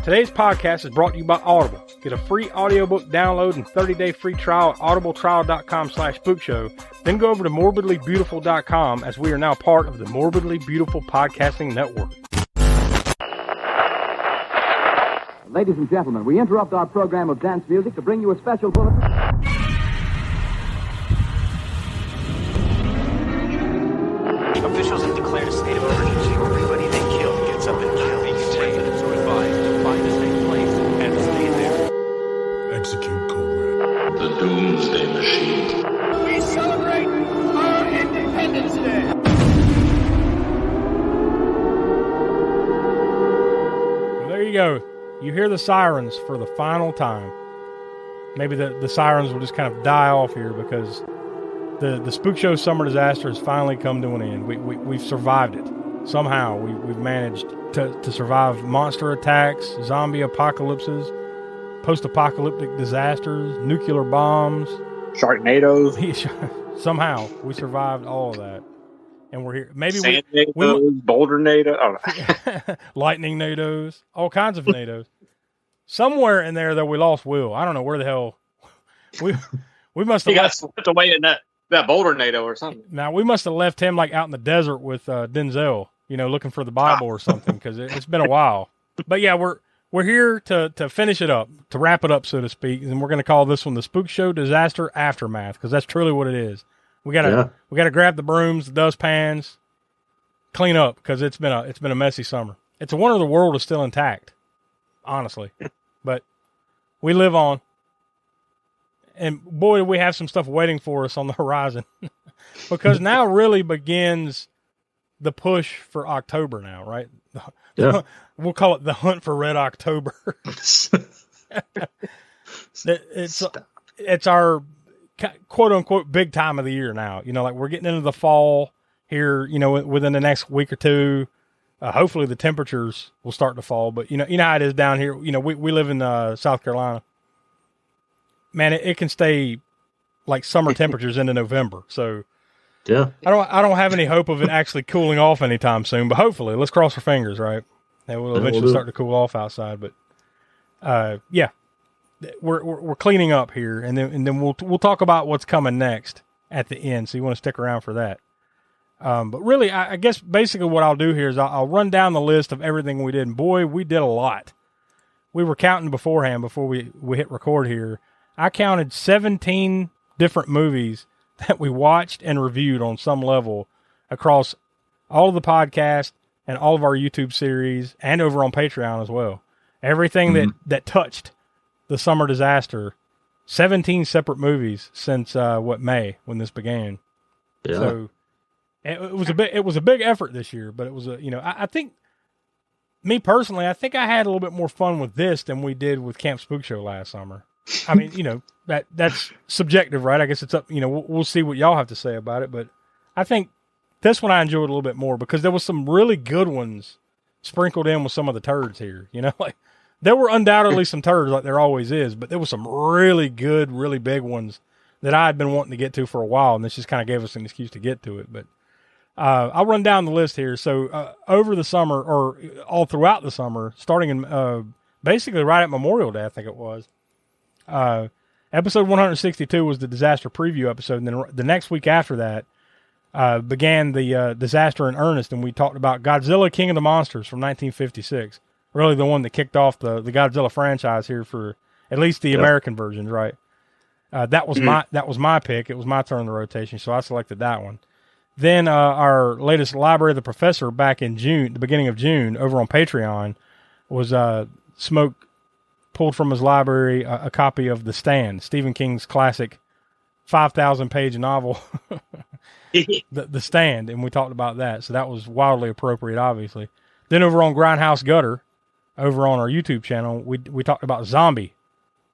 Today's podcast is brought to you by Audible. Get a free audiobook download and 30-day free trial at audibletrial.com/spookshow. Then go over to morbidlybeautiful.com as we are now part of the Morbidly Beautiful Podcasting Network. Ladies and gentlemen, we interrupt our program of dance music to bring you a special bulletin. Officials have declared a state of emergency. Everybody they kill gets up and kills. Residents are advised to find a safe place and stay there. Execute Code Red. The Doomsday Machine. We celebrate our Independence Day. Well, there you go. You hear the sirens for the final time. Maybe the sirens will just kind of die off here because the Spookshow Summer Disaster has finally come to an end. We've survived it. Somehow we've managed to survive monster attacks, zombie apocalypses, post-apocalyptic disasters, nuclear bombs. Sharknadoes. Somehow we survived all of that. And we're here. Maybe Boulder-nado. Lightning nados, all kinds of nados. Somewhere in there, though, we lost Will. I don't know where the hell we must have. He got slipped away in that Boulder-nado or something. Now we must have left him like out in the desert with Denzel, looking for the Bible or something, because it's been a while. But yeah, we're here to finish it up, to wrap it up, so to speak, and we're going to call this one the Spookshow Disaster Aftermath, because that's truly what it is. We gotta grab the brooms, the dustpans, clean up, because it's been a messy summer. It's a wonder the world is still intact, honestly. But we live on, and boy, do we have some stuff waiting for us on the horizon, because now really begins the push for October. Now, right? Yeah. We'll call it the hunt for Red October. It's our quote unquote big time of the year now. Like we're getting into the fall here, within the next week or two. Hopefully the temperatures will start to fall, but you know how it is down here. We live in South Carolina. Man, it can stay like summer temperatures into November. So yeah, I don't have any hope of it actually cooling off anytime soon, but hopefully let's cross our fingers, right? And we'll eventually start to cool off outside. But yeah. We're cleaning up here, and then we'll talk about what's coming next at the end. So you want to stick around for that. But really, I guess basically what I'll do here is I'll run down the list of everything we did. And boy, we did a lot. We were counting beforehand before we hit record here. I counted 17 different movies that we watched and reviewed on some level across all of the podcasts and all of our YouTube series and over on Patreon as well. Everything that touched the summer disaster, 17 separate movies since May when this began. Yeah. So it was a big effort this year, but it was I think me personally, I think I had a little bit more fun with this than we did with Camp Spook Show last summer. I mean, that's subjective, right? I guess it's up. We'll see what y'all have to say about it, but I think this one I enjoyed a little bit more because there was some really good ones sprinkled in with some of the turds here. Like. There were undoubtedly some turds like there always is, but there were some really good, really big ones that I had been wanting to get to for a while, and this just kind of gave us an excuse to get to it. But I'll run down the list here. So over the summer, or all throughout the summer, starting in basically right at Memorial Day, I think it was, episode 162 was the disaster preview episode, and then the next week after that began the disaster in earnest, and we talked about Godzilla King of the Monsters from 1956. Really the one that kicked off the Godzilla franchise here for at least the American versions, right? That was my pick. It was my turn in the rotation, so I selected that one. Then our latest Library of the Professor back in June, the beginning of June, over on Patreon, was Smoke pulled from his library a copy of The Stand, Stephen King's classic 5,000-page novel, The Stand, and we talked about that. So that was wildly appropriate, obviously. Then over on Grindhouse Gutter, over on our YouTube channel, we talked about Zombie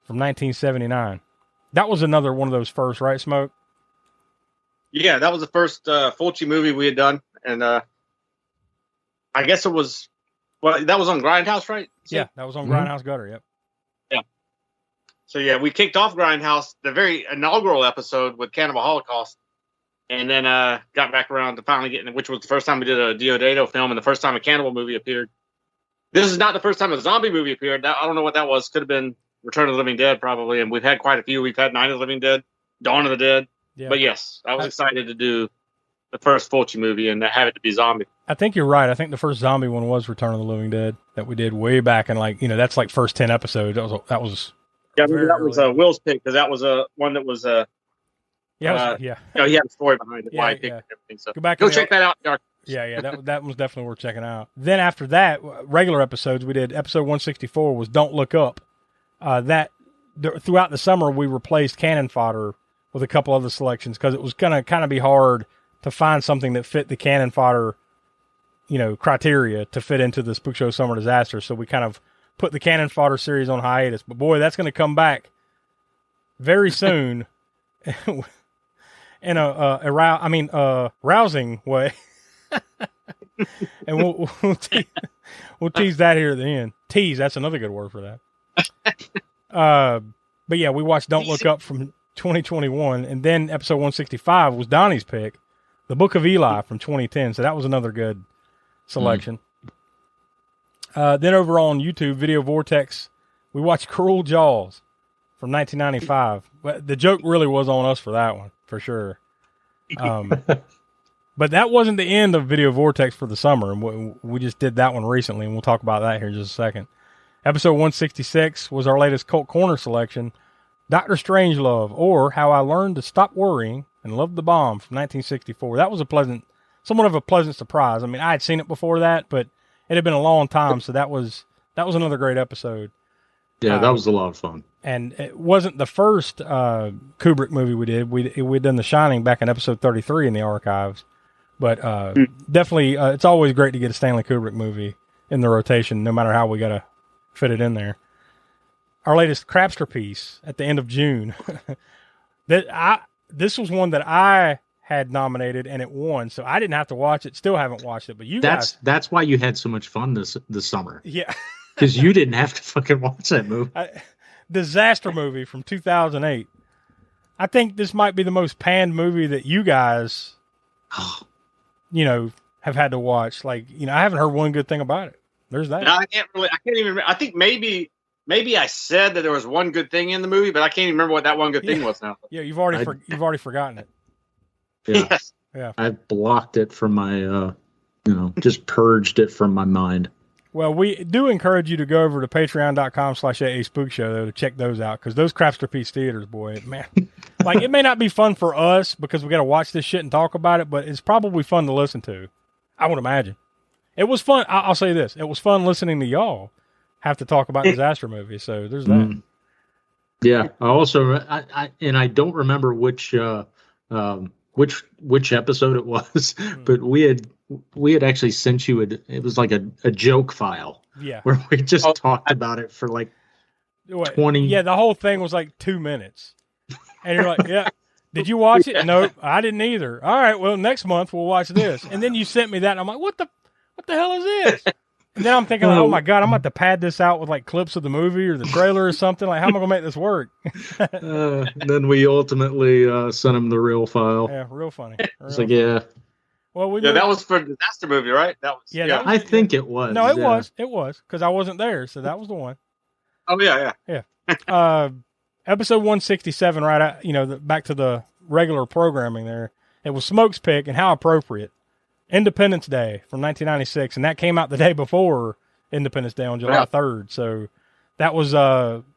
from 1979. That was another one of those first, right, Smoke? Yeah, that was the first Fulci movie we had done, and I guess it was. Well, that was on Grindhouse, right? Yeah, that was on Grindhouse Gutter. Yep. Yeah. So yeah, we kicked off Grindhouse, the very inaugural episode with Cannibal Holocaust, and then got back around to finally getting, which was the first time we did a Diodato film and the first time a cannibal movie appeared. This is not the first time a zombie movie appeared. I don't know what that was. Could have been Return of the Living Dead, probably. And we've had quite a few. We've had Night of the Living Dead, Dawn of the Dead. Yeah. But yes, I was excited to do the first Fulci movie and have it to be zombie. I think you're right. I think the first zombie one was Return of the Living Dead that we did way back in, like, that's like first 10 episodes. That was yeah, that was Will's pick, because that was one that was yeah. he had a story behind it, why he picked it and everything. So Go check that out, Dark. Yeah, that was definitely worth checking out. Then after that, regular episodes, we did episode 164 was Don't Look Up. Throughout the summer, we replaced Cannon Fodder with a couple other selections because it was going to kind of be hard to find something that fit the Cannon Fodder, criteria to fit into the Spookshow Summer Disaster. So we kind of put the Cannon Fodder series on hiatus. But boy, that's going to come back very soon in a rousing way. And we'll tease that here at the end. Tease, that's another good word for that. But yeah, we watched Don't Look Up from 2021, and then episode 165 was Donnie's pick, The Book of Eli from 2010. So that was another good selection. Then over on YouTube, Video Vortex, we watched Cruel Jaws from 1995. The joke really was on us for that one, for sure. But that wasn't the end of Video Vortex for the summer. And we just did that one recently, and we'll talk about that here in just a second. Episode 166 was our latest Cult Corner selection, Dr. Strangelove, or How I Learned to Stop Worrying and Love the Bomb from 1964. That was somewhat of a pleasant surprise. I mean, I had seen it before that, but it had been a long time, so that was another great episode. Yeah, that was a lot of fun. And it wasn't the first Kubrick movie we did. We'd done The Shining back in episode 33 in the archives. But definitely, it's always great to get a Stanley Kubrick movie in the rotation, no matter how we got to fit it in there. Our latest Crapster piece at the end of June. This was one that I had nominated, and it won, so I didn't have to watch it. Still haven't watched it, but that's why you had so much fun this summer. Yeah. Because you didn't have to fucking watch that movie. Disaster movie from 2008. I think this might be the most panned movie that you guys, have had to watch. Like, I haven't heard one good thing about it. There's that. No, I can't even. I think maybe I said that there was one good thing in the movie, but I can't even remember what that one good thing was now. Yeah, you've already forgotten it. Yeah. Yes. Yeah. I blocked it from my, just purged it from my mind. Well, we do encourage you to go over to patreon.com/AASpookshow, though, to check those out, because those Crapster Piece theaters, boy, man. Like, it may not be fun for us because we got to watch this shit and talk about it, but it's probably fun to listen to. I would imagine. It was fun. I'll say this. It was fun listening to y'all have to talk about disaster movies, so there's that. Yeah. I also, I don't remember which episode it was, but we had actually sent you it was like a joke file. Yeah. Where we just talked about it for like 20. Yeah, the whole thing was like 2 minutes. And you're like, yeah. Did you watch it? Nope, I didn't either. All right, well, next month we'll watch this. And then you sent me that, and I'm like, what the hell is this? And then I'm thinking, like, oh my God, I'm about to pad this out with like clips of the movie or the trailer or something. Like, how am I going to make this work? Then we ultimately sent him the real file. Yeah, real funny. It's like, yeah. Well, that was for the disaster movie, right? That was. Yeah, that was, I think it was. No, it was. It was, because I wasn't there, so that was the one. Oh yeah. Episode 167, right? Back to the regular programming there. It was Smoke's pick, and how appropriate. Independence Day from 1996, and that came out the day before Independence Day on July 3rd. So that was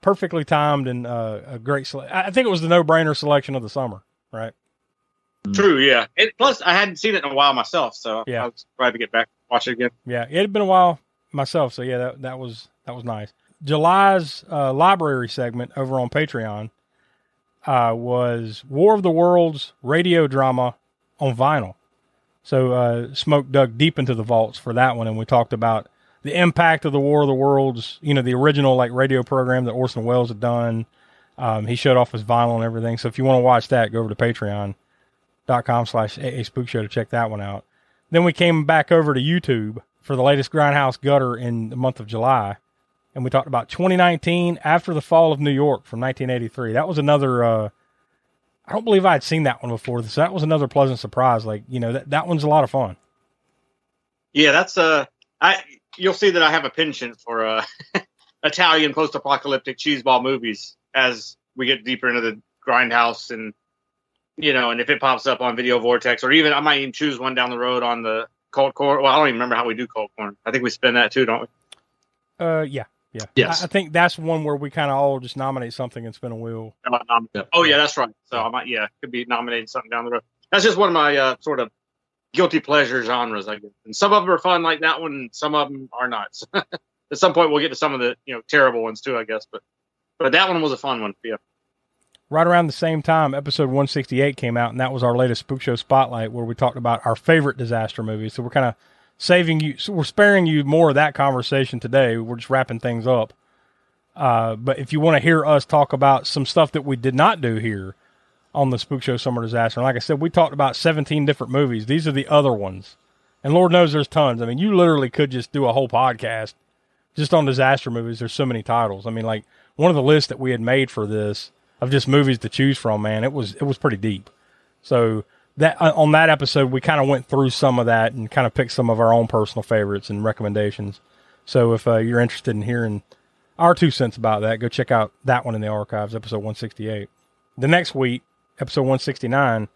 perfectly timed and a great I think it was the no-brainer selection of the summer, right? True, yeah. Plus, I hadn't seen it in a while myself, so yeah. I was glad to get back watch it again. Yeah, it had been a while myself, so yeah, that was nice. July's library segment over on Patreon was War of the Worlds radio drama on vinyl. So Smoke dug deep into the vaults for that one, and we talked about the impact of the War of the Worlds, the original like radio program that Orson Welles had done. He showed off his vinyl and everything. So if you want to watch that, go over to patreon.com/AASpookshow to check that one out. Then we came back over to YouTube for the latest Grindhouse Gutter in the month of July. And we talked about 2019 After the Fall of New York from 1983. That was another, I don't believe I had seen that one before. So that was another pleasant surprise. Like, that one's a lot of fun. Yeah, that's, you'll see that I have a penchant for Italian post-apocalyptic cheeseball movies as we get deeper into the grindhouse, and and if it pops up on Video Vortex, or even I might even choose one down the road on the Cult Corn. Well, I don't even remember how we do Cult Corn. I think we spin that too, don't we? Yeah. Yes. I think that's one where we kind of all just nominate something and spin a wheel. Oh yeah, that's right. So I might, could be nominating something down the road. That's just one of my sort of guilty pleasure genres, I guess. And some of them are fun like that one, and some of them are not. At some point, we'll get to some of the terrible ones too, I guess. But that one was a fun one. Yeah. Right around the same time, episode 168 came out, and that was our latest Spook Show Spotlight, where we talked about our favorite disaster movies. So we're kind of we're sparing you more of that conversation today. We're just wrapping things up. But if you want to hear us talk about some stuff that we did not do here on the Spook Show Summer Disaster, and like I said, we talked about 17 different movies. These are the other ones. And Lord knows there's tons. I mean, you literally could just do a whole podcast just on disaster movies. There's so many titles. I mean, like one of the lists that we had made for this of just movies to choose from, man, it was pretty deep. So that on that episode, we kind of went through some of that and kind of picked some of our own personal favorites and recommendations. So if you're interested in hearing our 2 cents about that, go check out that one in the archives, episode 168. The next week, episode 169,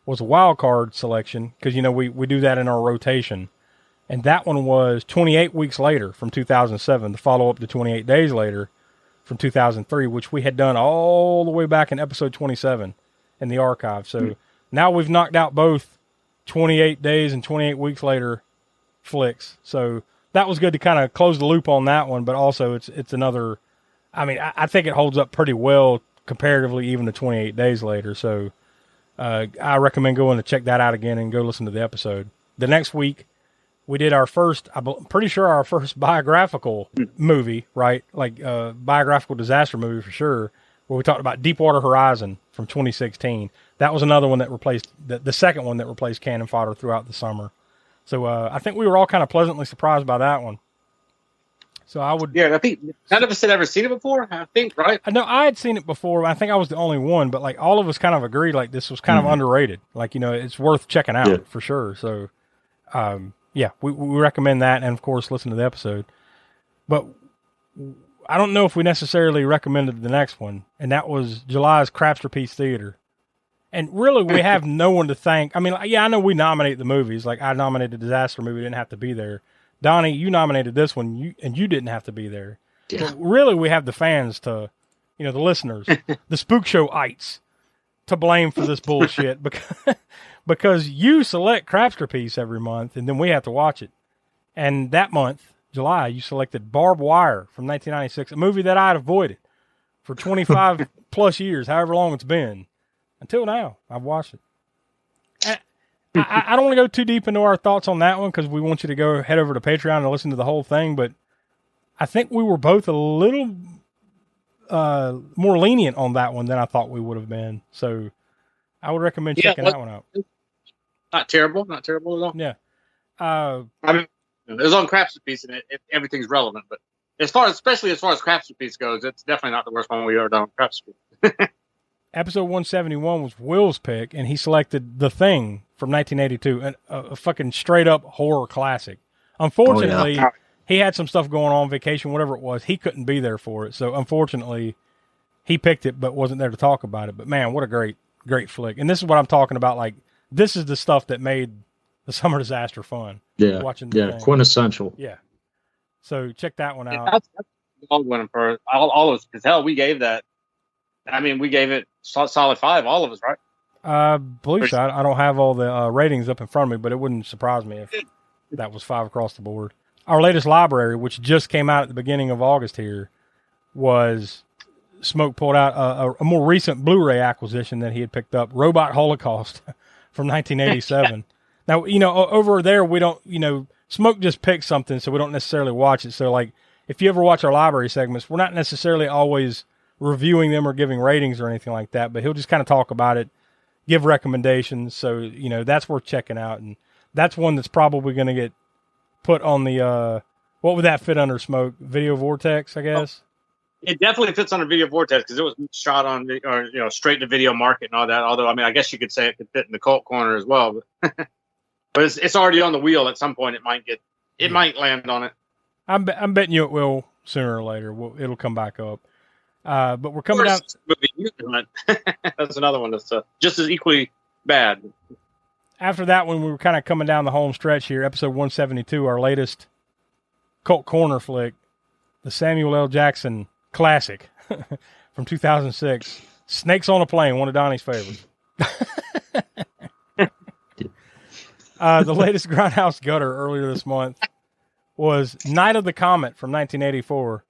was a wild card selection because, we do that in our rotation. And that one was 28 weeks later from 2007, the follow-up to 28 days later from 2003, which we had done all the way back in episode 27 in the archive. So now we've knocked out both 28 days and 28 weeks later flicks. So that was good to kind of close the loop on that one, but also it's another, I think it holds up pretty well comparatively even to 28 days later. So I recommend going to check that out again and go listen to the episode. The next week, we did our first, I'm pretty sure our first biographical movie, right? Like biographical disaster movie for sure, where we talked about Deepwater Horizon from 2016. That was another one that replaced, the second one that replaced Cannon Fodder throughout the summer. So I think we were all kind of pleasantly surprised by that one. So I would... Yeah, I think none of us had ever seen it before, I think, right? I know I had seen it before. I think I was the only one, but like all of us kind of agreed like this was kind of underrated. Like, it's worth checking out for sure. So, we recommend that, and of course, listen to the episode. But I don't know if we necessarily recommended the next one, and that was July's Crapsterpiece Theater. And really, we have no one to thank. I mean, I know we nominate the movies. Like, I nominated Disaster Movie, didn't have to be there. Donnie, you nominated this one, and you didn't have to be there. Yeah. But really, we have the fans to, the listeners, the Spook Show-ites, to blame for this bullshit because you select Crapsterpiece every month, and then we have to watch it. And that month, July, you selected Barbed Wire from 1996, a movie that I'd avoided for 25 plus years, however long it's been. Until now, I've watched it. I don't want to go too deep into our thoughts on that one because we want you to head over to Patreon and listen to the whole thing. But I think we were both a little more lenient on that one than I thought we would have been. So I would recommend checking that one out. Not terrible at all. Yeah. It was on Crapsterpiece, and everything's relevant. But especially as far as Crapsterpiece goes, it's definitely not the worst one we've ever done on Crapsterpiece. Episode 171 was Will's pick, and he selected The Thing from 1982, a fucking straight-up horror classic. Unfortunately, he had some stuff going on, vacation, whatever it was. He couldn't be there for it, so unfortunately, he picked it but wasn't there to talk about it. But, man, what a great, great flick. And this is what I'm talking about. Like, this is the stuff that made the Summer Disaster fun. Yeah, watching the thing. Quintessential. Yeah. So check that one out. That's a long one for all of us, because, hell, we gave that. I mean, we gave it solid 5, all of us, right? I believe so. I don't have all the ratings up in front of me, but it wouldn't surprise me if that was 5 across the board. Our latest library, which just came out at the beginning of August here, was Smoke pulled out a more recent Blu-ray acquisition that he had picked up, Robot Holocaust from 1987. Now, over there, we don't, Smoke just picks something, so we don't necessarily watch it. So, like, if you ever watch our library segments, we're not necessarily always reviewing them or giving ratings or anything like that, but he'll just kind of talk about it, give recommendations. So, that's worth checking out. And that's one that's probably going to get put on the, what would that fit under, Smoke? Video Vortex, I guess? It definitely fits under Video Vortex because it was shot on, straight to video market and all that. Although, I guess you could say it could fit in the cult corner as well. But it's already on the wheel. At some point, it might land on it. I'm betting you it will sooner or later. It'll come back up. But we're coming down. That's another one that's just as equally bad. After that one, we were kind of coming down the home stretch here. Episode 172, our latest cult corner flick, the Samuel L. Jackson classic from 2006, Snakes on a Plane, one of Donnie's favorites. The latest Grindhouse Gutter earlier this month was Night of the Comet from 1984.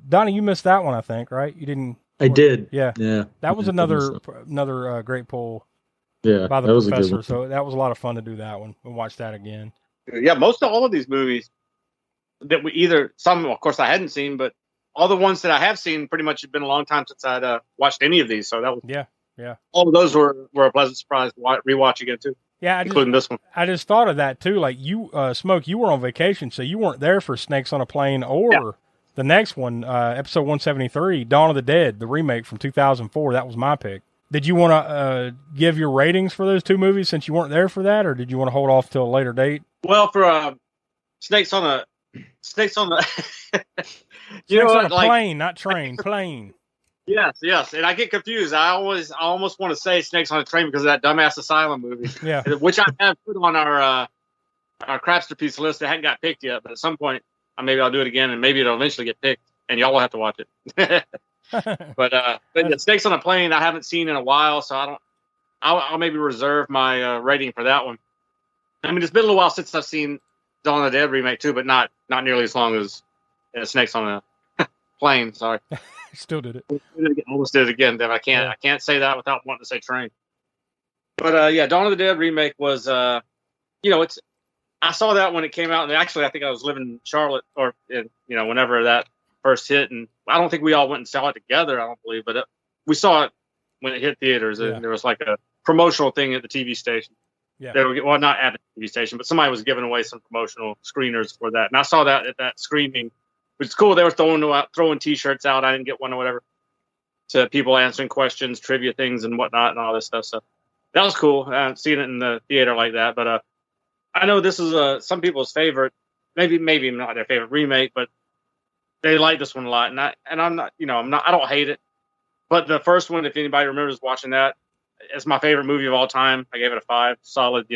Donnie, you missed that one, I think, right? You didn't. I did. Yeah. Yeah. That was another great pull. Yeah, by the that was professor. So that was a lot of fun to do that one and watch that again. Yeah, most of all of these movies that of course I hadn't seen, but all the ones that I have seen, pretty much have been a long time since I'd watched any of these. So that was yeah. All of those were a pleasant surprise to rewatch again too. Yeah, including this one. I just thought of that too. Like you, Smoke, you were on vacation, so you weren't there for Snakes on a Plane or the next one, episode 173, Dawn of the Dead, the remake from 2004. That was my pick. Did you want to give your ratings for those two movies since you weren't there for that, or did you want to hold off till a later date? Well, for Snakes on a Snakes on a plane, not train, plane. Yes, and I get confused. I almost want to say Snakes on a Train because of that dumbass Asylum movie. Yeah, which I have put on our Crapster list that hadn't got picked yet, but at some point maybe I'll do it again, and maybe it'll eventually get picked, and y'all will have to watch it. But yeah, Snakes on a Plane I haven't seen in a while, so I'll maybe reserve my rating for that one. I mean, it's been a little while since I've seen Dawn of the Dead remake too, but not nearly as long as Snakes on a Plane. Sorry, still did it. Almost did it again. Then I can't say that without wanting to say train. But yeah, Dawn of the Dead remake was I saw that when it came out, and actually I think I was living in Charlotte whenever that first hit, and I don't think we all went and saw it together. I don't believe, but we saw it when it hit theaters. And there was like a promotional thing at the TV station. Yeah. Not at the TV station, but somebody was giving away some promotional screeners for that, and I saw that at that screening, which is cool. They were throwing T-shirts out. I didn't get one or whatever. To people answering questions, trivia things, and whatnot, and all this stuff. So that was cool. I haven't seen it in the theater like that, but I know this is some people's favorite. Maybe not their favorite remake, but they like this one a lot, and I'm not. I don't hate it. But the first one, if anybody remembers watching that, it's my favorite movie of all time. I gave it a 5, solid.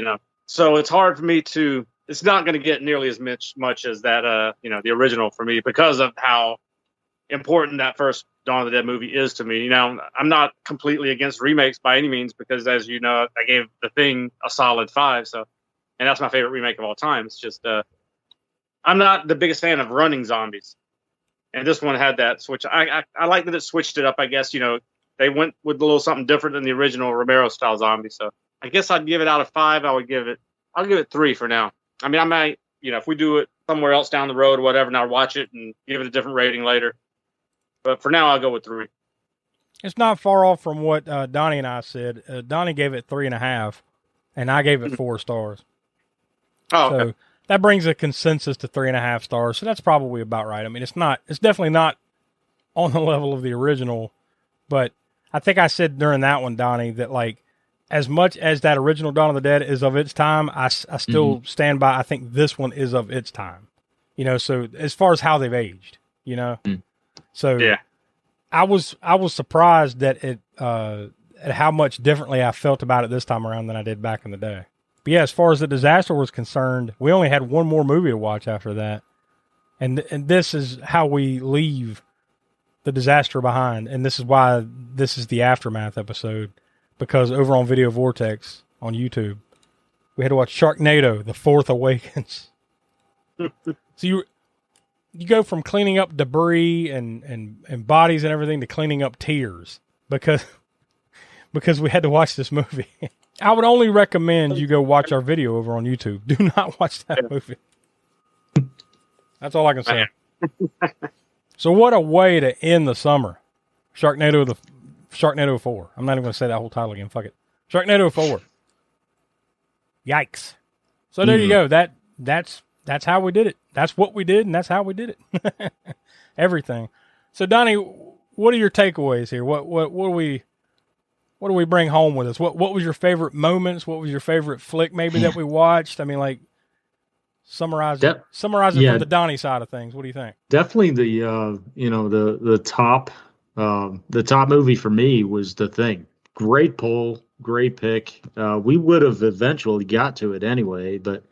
So it's hard for me to. It's not going to get nearly as much as that. The original for me because of how important that first Dawn of the Dead movie is to me. I'm not completely against remakes by any means because, as you know, I gave The Thing a solid 5. So, and that's my favorite remake of all time. It's just I'm not the biggest fan of running zombies. And this one had that switch. I like that it switched it up. I guess, they went with a little something different than the original Romero style zombie. So I guess I'd give it out of 5. I'll give it 3 for now. I mean, I might, if we do it somewhere else down the road or whatever, and I'll watch it and give it a different rating later. But for now, I'll go with 3. It's not far off from what Donnie and I said. Donnie gave it 3.5, and I gave it 4 stars. Oh, okay. So that brings a consensus to 3.5 stars. So that's probably about right. I mean, it's definitely not on the level of the original, but I think I said during that one, Donnie, that like as much as that original Dawn of the Dead is of its time, I still stand by. I think this one is of its time. So as far as how they've aged, So yeah, I was surprised that at how much differently I felt about it this time around than I did back in the day. But yeah, as far as the disaster was concerned, we only had one more movie to watch after that, and this is how we leave the disaster behind, and this is why this is the aftermath episode, because over on Video Vortex on YouTube, we had to watch Sharknado: The Fourth Awakens. So you go from cleaning up debris and bodies and everything to cleaning up tears because we had to watch this movie. I would only recommend you go watch our video over on YouTube. Do not watch that movie. That's all I can say. So what a way to end the summer. Sharknado 4. I'm not even going to say that whole title again. Fuck it. Sharknado 4. Yikes. So there you go. That's how we did it. That's what we did, and that's how we did it. Everything. So Donnie, what are your takeaways here? What do we bring home with us? What was your favorite moments? What was your favorite flick maybe that we watched? I mean, like, Summarize Def- it yeah. from the Donnie side of things. What do you think? Definitely the top movie for me was The Thing. Great poll, great pick. We would have eventually got to it anyway, but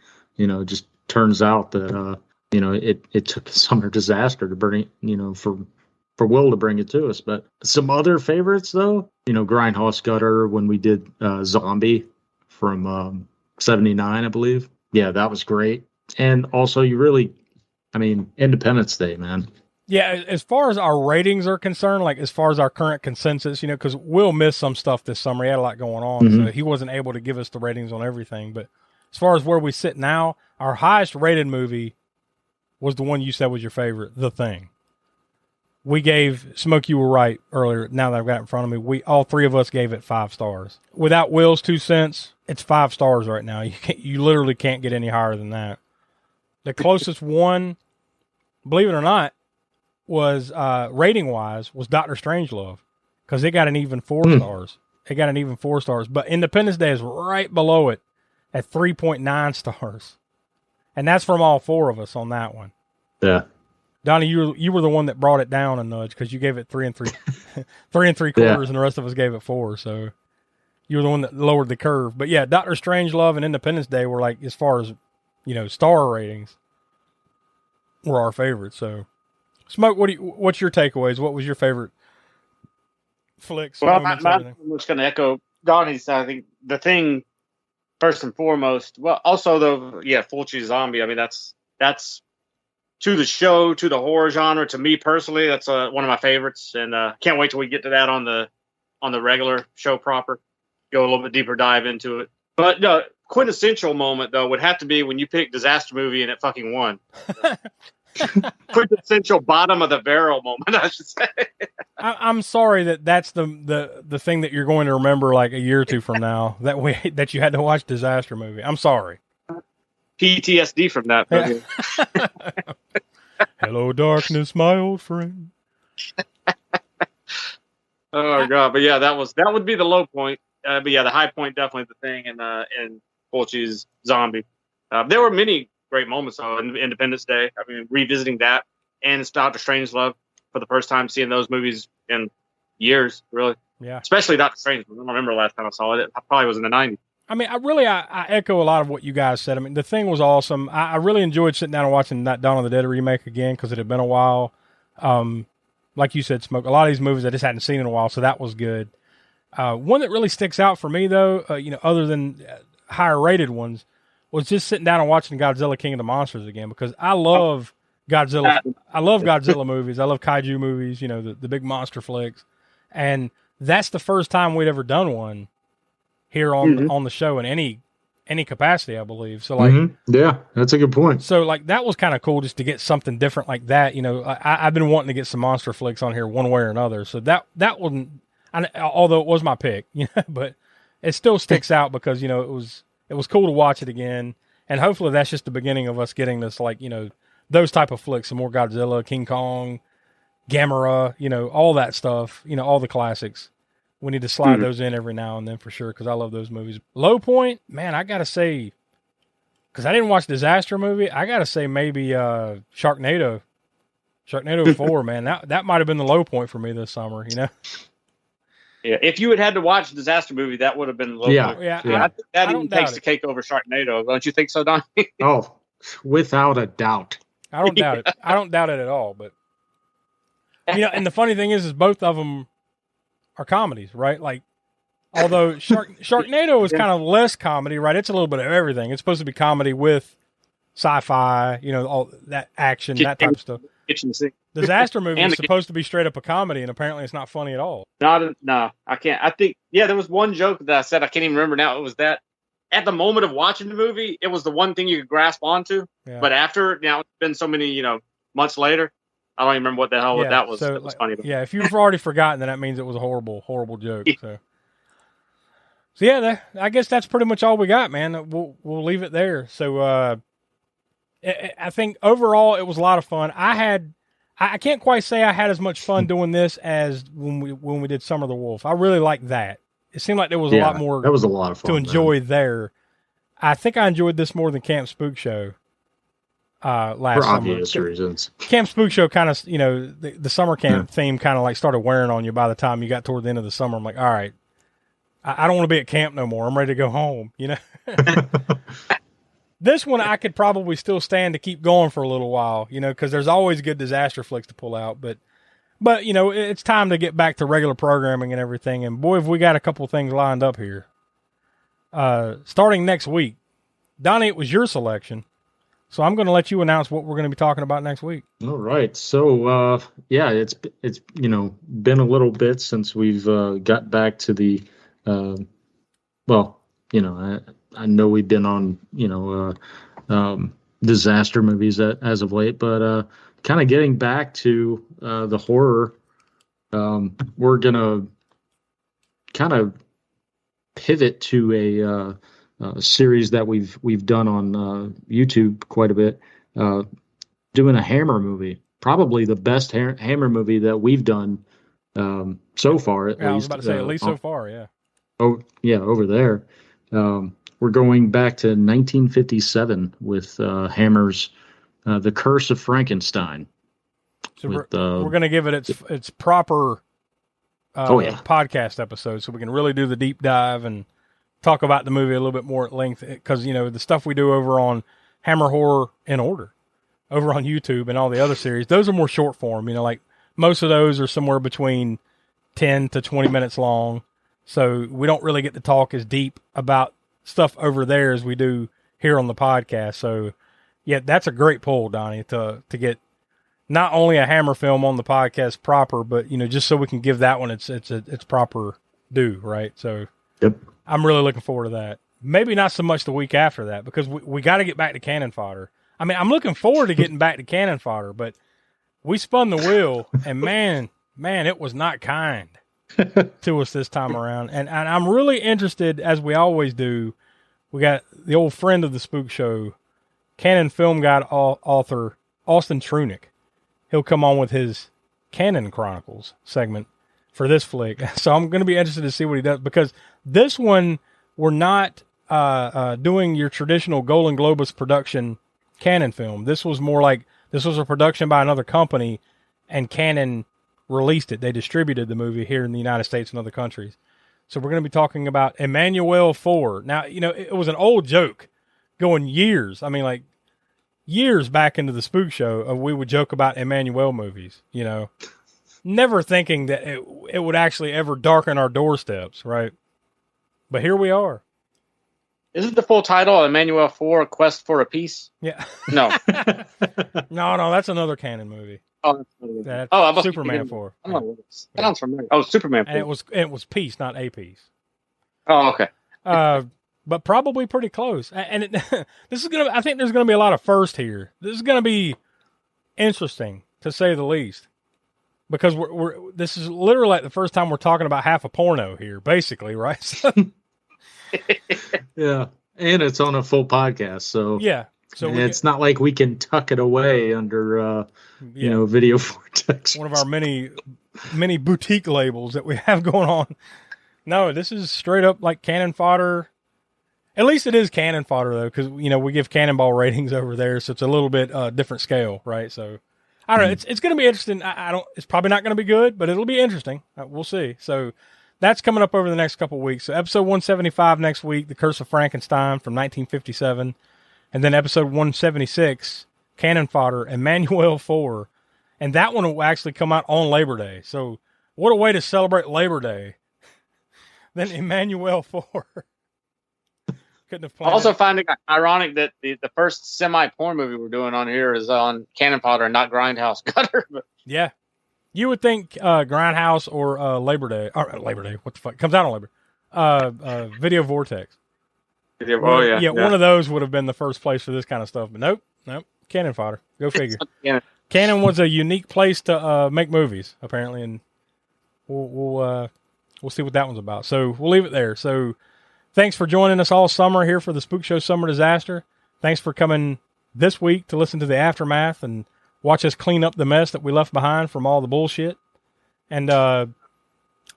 just turns out that it took a summer disaster to bring it, for Will to bring it to us. But some other favorites though, Grindhouse Gutter when we did Zombie from '79, I believe. Yeah, that was great. And also, Independence Day, man. Yeah, as far as our ratings are concerned, like as far as our current consensus, because Will missed some stuff this summer. He had a lot going on, so he wasn't able to give us the ratings on everything. But as far as where we sit now, our highest rated movie was the one you said was your favorite, The Thing. We gave, Smoke, you were right earlier, now that I've got it in front of me, all three of us gave it 5 stars. Without Will's 2 cents, it's 5 stars right now. You literally can't get any higher than that. The closest one, believe it or not, was rating-wise, was Dr. Strangelove, because it got an even 4 stars. It got an even 4 stars. But Independence Day is right below it at 3.9 stars. And that's from all 4 of us on that one. Yeah. Donnie, you were the one that brought it down a nudge because you gave it 3 3 3 3/4, and the rest of us gave it 4. So you were the one that lowered the curve. But yeah, Dr. Strangelove and Independence Day were like, as far as star ratings, were our favorites. So, Smoke, what's your takeaways? What was your favorite flicks? Well, I'm just going to echo Donnie's. I think The Thing, first and foremost. Well, also though, yeah, Fulci Zombie. I mean, that's to the show, to the horror genre. To me personally, that's one of my favorites, and can't wait till we get to that on the regular show proper. Go a little bit deeper dive into it. But no, quintessential moment though would have to be when you pick disaster movie and it fucking won. Quintessential bottom of the barrel moment, I should say. I'm sorry that's the thing that you're going to remember like a year or two from now that you had to watch disaster movie. I'm sorry. PTSD from that movie. Hello, darkness, my old friend. Oh god, but yeah, that would be the low point. But yeah, the high point definitely The Thing and Fulci's Zombie. There were many great moments on Independence Day. I mean, revisiting that and Dr. Strangelove for the first time, seeing those movies in years, really. Yeah. Especially Dr. Strangelove. I don't remember the last time I saw it. It probably was in the 90s. I mean, I echo a lot of what you guys said. I mean, The Thing was awesome. I really enjoyed sitting down and watching that Dawn of the Dead remake again because it had been a while. Like you said, Smoke, a lot of these movies I just hadn't seen in a while, so that was good. One that really sticks out for me, though, other than higher rated ones, was just sitting down and watching Godzilla King of the Monsters again because I love Godzilla. I love Godzilla movies. I love kaiju movies, the big monster flicks. And that's the first time we'd ever done one here on the show in any capacity, I believe. So yeah, that's a good point. So that was kind of cool just to get something different like that. I've been wanting to get some monster flicks on here one way or another. So that wasn't, although it was my pick, but it still sticks out because it was cool to watch it again, and hopefully that's just the beginning of us getting this those type of flicks, some more Godzilla, King Kong, Gamera, all that stuff, all the classics. We need to slide those in every now and then for sure because I love those movies. Low point, man, I gotta say, because I didn't watch Disaster movie, I gotta say maybe Sharknado 4, man. That might have been the low point for me this summer. Yeah, if you had to watch a disaster movie, that would have been the low point. Yeah. I think that even takes the cake over Sharknado. Don't you think so, Don? Oh, without a doubt. I don't doubt it. I don't doubt it at all. But and the funny thing is both of them are comedies, right? Although Sharknado is kind of less comedy, right? It's a little bit of everything. It's supposed to be comedy with sci-fi, all that action, that type of stuff. Kitchen sink. Disaster movie is supposed to be straight up a comedy, and apparently it's not funny at all. No, I can't. I think, there was one joke that I said, I can't even remember now. It was that at the moment of watching the movie, it was the one thing you could grasp onto. Yeah. But after, now it's been so many, months later, I don't even remember what the hell that was. So, that was funny. Yeah, if you've already forgotten, then that means it was a horrible, horrible joke. So yeah, I guess that's pretty much all we got, man. We'll leave it there. So I think overall it was a lot of fun. I can't quite say I had as much fun doing this as when we did Summer of the Wolf. I really liked that. It seemed like there was a lot more. That was a lot of fun to enjoy there. I think I enjoyed this more than Camp Spook Show. last For summer. obvious reasons. Camp Spook Show kind of, the summer camp theme kind of like started wearing on you by the time you got toward the end of the summer. I'm like, all right, I don't want to be at camp no more. I'm ready to go home, This one I could probably still stand to keep going for a little while, because there's always good disaster flicks to pull out. But it's time to get back to regular programming and everything. And boy, have we got a couple things lined up here. Starting next week, Donnie, it was your selection. So I'm going to let you announce what we're going to be talking about next week. All right. So, it's been a little bit since we've got back to the, I know we've been on, disaster movies as of late, but kind of getting back to the horror, we're going to kind of pivot to a series that we've done on YouTube quite a bit, doing a Hammer movie, probably the best Hammer movie that we've done so far. At least, I was about to say at least so far, yeah. Oh yeah, over there. We're going back to 1957 with Hammer's The Curse of Frankenstein. So we're going to give it its proper podcast episode, so we can really do the deep dive and talk about the movie a little bit more at length, because the stuff we do over on Hammer Horror in Order over on YouTube and all the other series, those are more short form. Like most of those are somewhere between 10 to 20 minutes long, so we don't really get to talk as deep about stuff over there as we do here on the podcast. So yeah, that's a great pull, Donnie, to get not only a Hammer film on the podcast proper, but just so we can give that one its proper due, right? So yep. I'm really looking forward to that. Maybe not so much the week after that, because we got to get back to Cannon Fodder. I mean, I'm looking forward to getting back to Cannon Fodder, but we spun the wheel, and man, it was not kind to us this time around. And I'm really interested, as we always do. We got the old friend of the Spook Show, Cannon Film Guide author Austin Trunick. He'll come on with his Cannon Chronicles segment for this flick. So I'm going to be interested to see what he does, because this one, we're not doing your traditional Golden Globus production Cannon film. This was more like, this was a production by another company, and Cannon released it. They distributed the movie here in the United States and other countries. So we're going to be talking about Emmanuel 4. Now, it was an old joke going years. I mean, like years back into the Spook Show, we would joke about Emmanuel movies, never thinking that it would actually ever darken our doorsteps, right? But here we are. Isn't the full title Emmanuel 4, Quest for a Peace? Yeah. No. No, that's another Cannon movie. Oh, that's Superman 4. Oh, sounds familiar. Oh, Superman 4. And it was Peace, not A Piece. Oh, okay. But probably pretty close. And I think there's gonna be a lot of first here. This is gonna be interesting, to say the least, because this is literally like the first time we're talking about half a porno here, basically, right? So, yeah, and it's on a full podcast, so yeah. So it's not like we can tuck it away under, Video Vortex. One of our many boutique labels that we have going on. No, this is straight up like Cannon Fodder. At least it is Cannon Fodder, though, because we give Cannonball ratings over there, so it's a little bit different scale, right? So I don't know. It's going to be interesting. It's probably not going to be good, but it'll be interesting. We'll see. So that's coming up over the next couple of weeks. So episode 175 next week, The Curse of Frankenstein from 1957. And then episode 176, Cannon Fodder, Emmanuel 4. And that one will actually come out on Labor Day. So what a way to celebrate Labor Day. Then Emmanuel 4. Couldn't have planned. I also find it ironic that the first semi-porn movie we're doing on here is on Cannon Fodder and not Grindhouse Gutter. But yeah. You would think Grindhouse or Labor Day. Or Labor Day, what the fuck? Comes out on Labor. Video Vortex. Oh, yeah. Yeah, one of those would have been the first place for this kind of stuff. But nope. Cannon Fodder. Go figure. Cannon was a unique place to make movies, apparently, and we'll see what that one's about. So we'll leave it there. So thanks for joining us all summer here for the Spook Show Summer Disaster. Thanks for coming this week to listen to the aftermath and watch us clean up the mess that we left behind from all the bullshit. And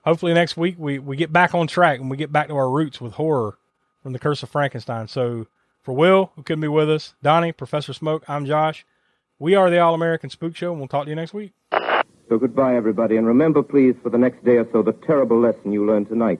hopefully next week we get back on track and we get back to our roots with horror from The Curse of Frankenstein. So For Will, who couldn't be with us, Donnie, Professor Smoke, I'm Josh. We are the All-American Spook Show, and we'll talk to you next week. So goodbye, everybody. And remember, please, for the next day or so, the terrible lesson you learned tonight.